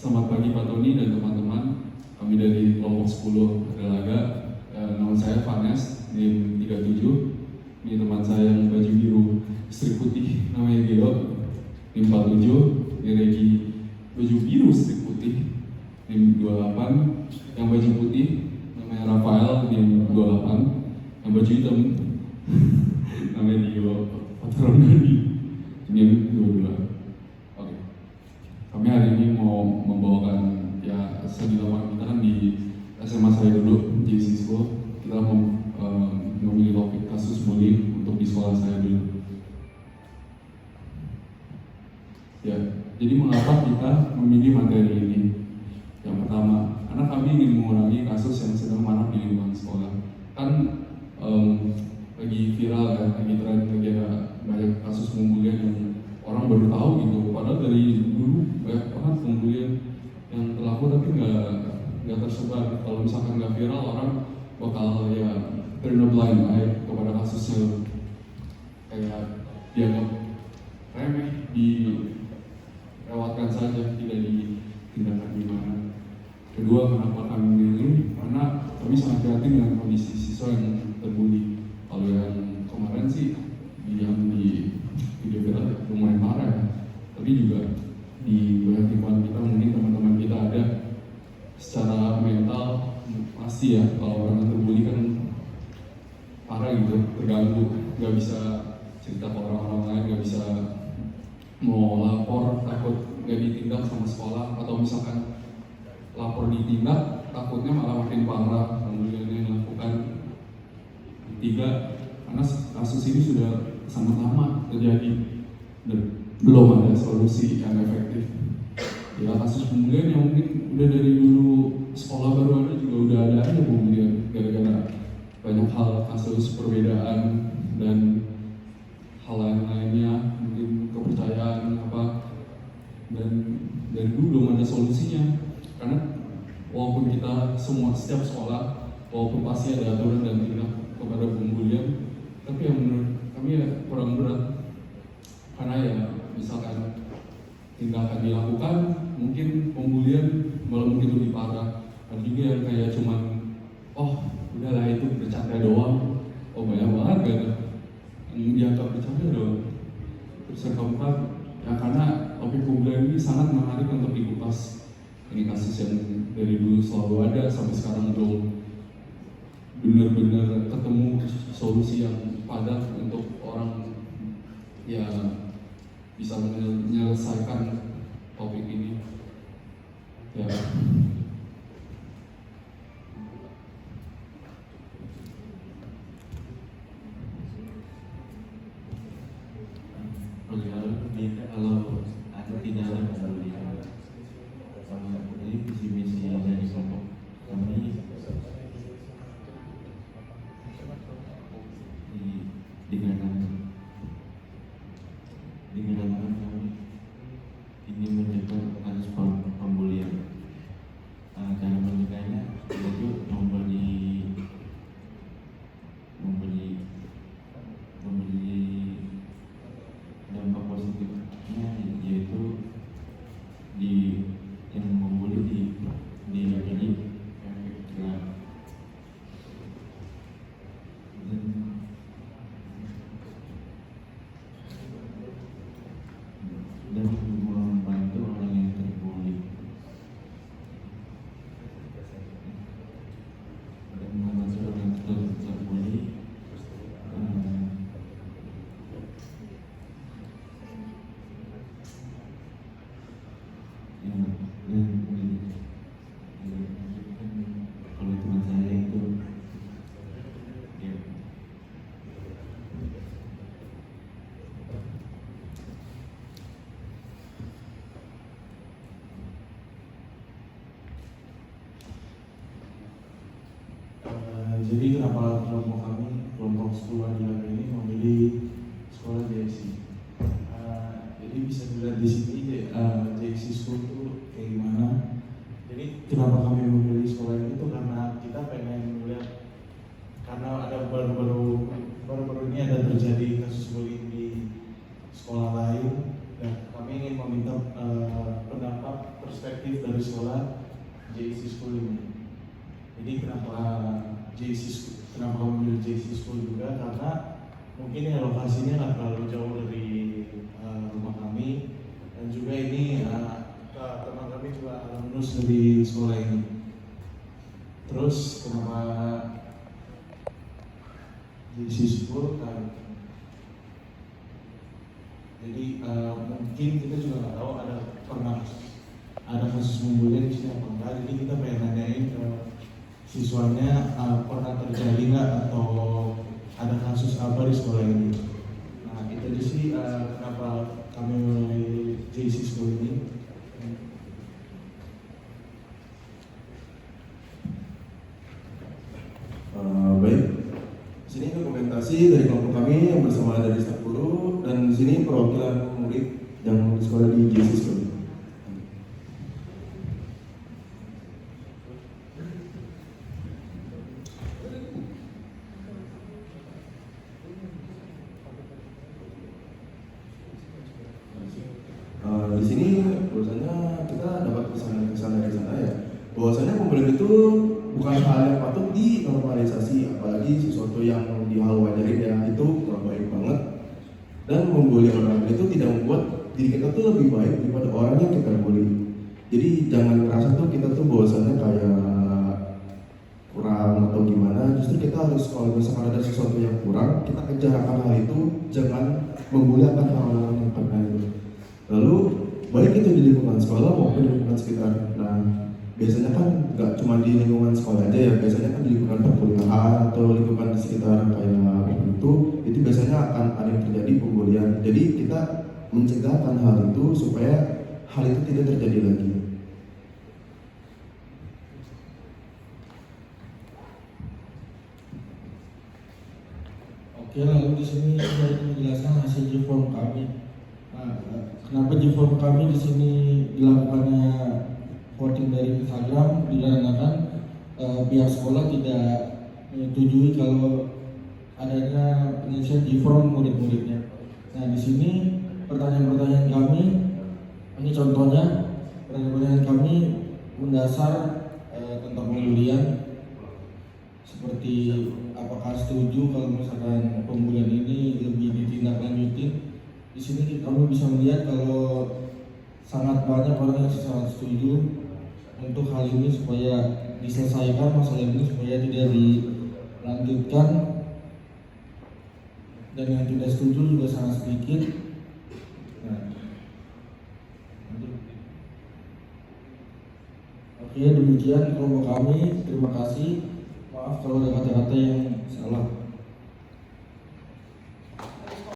Selamat pagi Pak Tony dan teman-teman. Kami dari kelompok 10 Adalaga. Nama saya Vanes, NIM 37. Ini teman saya yang baju biru, istri putih, namanya Gio, NIM 47. Ini Regi, baju biru, istri putih, NIM 28. Yang baju putih, namanya Rafael, NIM 28. Yang baju hitam, namanya Dio Patrondani, NIM 22. Kami hari ini mau membawakan seni lapangan kita kan di SMA saya dulu di Siswo. Kita mau memilih topik kasus bullying untuk di sekolah saya dulu. Ya, jadi mengapa kita memilih materi ini? Yang pertama, karena kami ingin mengurangi kasus yang sedang marak di lingkungan sekolah. Kan lagi viral ya, lagi tren, lagi ada banyak kasus pembulian yang orang baru tahu gitu. Padahal dari dulu banyak banget pembulian yang terlaku tapi nggak tersebar. Kalau misalkan nggak viral, orang bakal ya turn a blind eye kepada kasusnya, kayak dianggap remeh, dilewatkan saja, tidak ditindakan gimana. Kedua, kenapa kami memilih? Karena kami sangat prihatin dengan kondisi siswa yang terbuli. Kalau yang kemarin sih yang di video viral lumayan parah ya, tapi juga di banyak lingkungan kita, mungkin teman-teman kita ada secara mental pasti ya, kalau orang yang terbuli kan parah gitu, terganggu, nggak bisa cerita ke orang-orang lain, nggak bisa mau lapor, takut nggak ditindak sama sekolah, atau misalkan lapor ditindak takutnya malah makin parah pembulian yang dilakukan. Tiga, karena kasus ini sudah sangat lama terjadi dan belum ada solusi yang efektif. Ya, kasus pembulian yang mungkin udah dari dulu sekolah baru ada juga udah ada aja pembulian, gara-gara banyak hal, kasus perbedaan dan hal lain-lainnya, mungkin kepercayaan apa, dan dari dulu belum ada solusinya. Karena walaupun kita semua, setiap sekolah, walaupun pasti ada aturan dan tindak kepada pembulian, tapi yang menurut kami ya kurang berat. Karena ya misalkan tindakan dilakukan, mungkin pembulian malah mungkin lebih parah. Ada juga yang kayak cuman, oh udahlah itu bercanda doang. Oh banyak banget gak ada yang dianggap bercanda doang. Terus yang keempat, ya karena topik pembulian ini sangat menarik untuk dikupas. Ini kasus yang dari dulu selalu ada, sampai sekarang belum benar-benar ketemu solusi yang padat untuk orang ya bisa menyelesaikan topik ini. Ya. Kalau ada tidak ada pembulian, jadi visi misi dari kelompok kami dengan kami ini mencegah kasus pembulian. Cara mencegahnya yaitu memberi dampak positifnya, yaitu di yang membuli jadi efek jerah dan membantu orang yang terbuli kalau teman saya itu ya. Jadi kenapa kelompok kami, kelompok 10 Adalaga ini memilih sekolah JXC? Jadi bisa dilihat di sini JXC School itu kayak gimana. Jadi kenapa kami memilih sekolah ini tuh karena kita pengen melihat, karena ada baru-baru ini ada terjadi kasus bullying di sekolah lain, dan kami ingin meminta pendapat perspektif dari sekolah JC School ini. Jadi kenapa kenapa memilih JC School juga, karena mungkin ya lokasinya nggak terlalu jauh dari rumah kami, dan juga ini teman kami juga alumnus dari sekolah ini. Terus kenapa JC School kan? Jadi mungkin kita juga nggak tahu ada kasus pembulian di sini apa enggak. Jadi kita pengen nanyain ke siswanya pernah terjadi nggak atau ada kasus apa di sekolah ini. Nah itu aja sih kenapa kami memilih JC School ini. Baik, di sini dokumentasi dari kelompok kami yang bersama dari staf guru, dan di sini perwakilan murid yang sekolah di JC School. Di sini bahwasanya kita dapat kesan dari sana ya, bahwasanya pembulian itu bukan hal yang patut dinormalisasi, apalagi sesuatu yang dihal wajarin ya, itu kurang baik banget. Dan membuli orang itu tidak membuat diri kita tuh lebih baik daripada orang yang kita bully. Jadi jangan ngerasa tuh kita tuh bahwasanya kayak kurang atau gimana. Justru kita harus, kalau misalkan ada sesuatu yang kurang, kita kejar akan hal itu, jangan membuli akan hal-hal yang pernah itu. Lalu baik itu di lingkungan sekolah maupun di lingkungan sekitar. Nah biasanya kan nggak cuma di lingkungan sekolah aja ya, biasanya kan di lingkungan perkuliahan atau lingkungan di sekitar kayak itu biasanya akan ada yang terjadi pembulian. Jadi kita mencegahkan hal itu supaya hal itu tidak terjadi lagi. Oke, lalu di sini saya menjelaskan hasil reform kami. Kenapa reform kami di sini dilakukannya voting dari Instagram, dikarenakan pihak sekolah tidak menyetujui kalau adanya pengisian reform murid-muridnya. Nah di sini pertanyaan-pertanyaan kami, ini contohnya pertanyaan-pertanyaan kami mendasar tentang pembulian, seperti apakah setuju kalau misalkan pembulian ini lebih ditindaklanjuti. Di sini kami bisa melihat kalau sangat banyak orang yang sangat setuju untuk hal ini supaya diselesaikan masalah ini, supaya tidak dilanjutkan, dan yang tidak setuju juga sangat sedikit. Oke, demikian kelompok kami. Terima kasih. Maaf kalau ada kata-kata yang salah.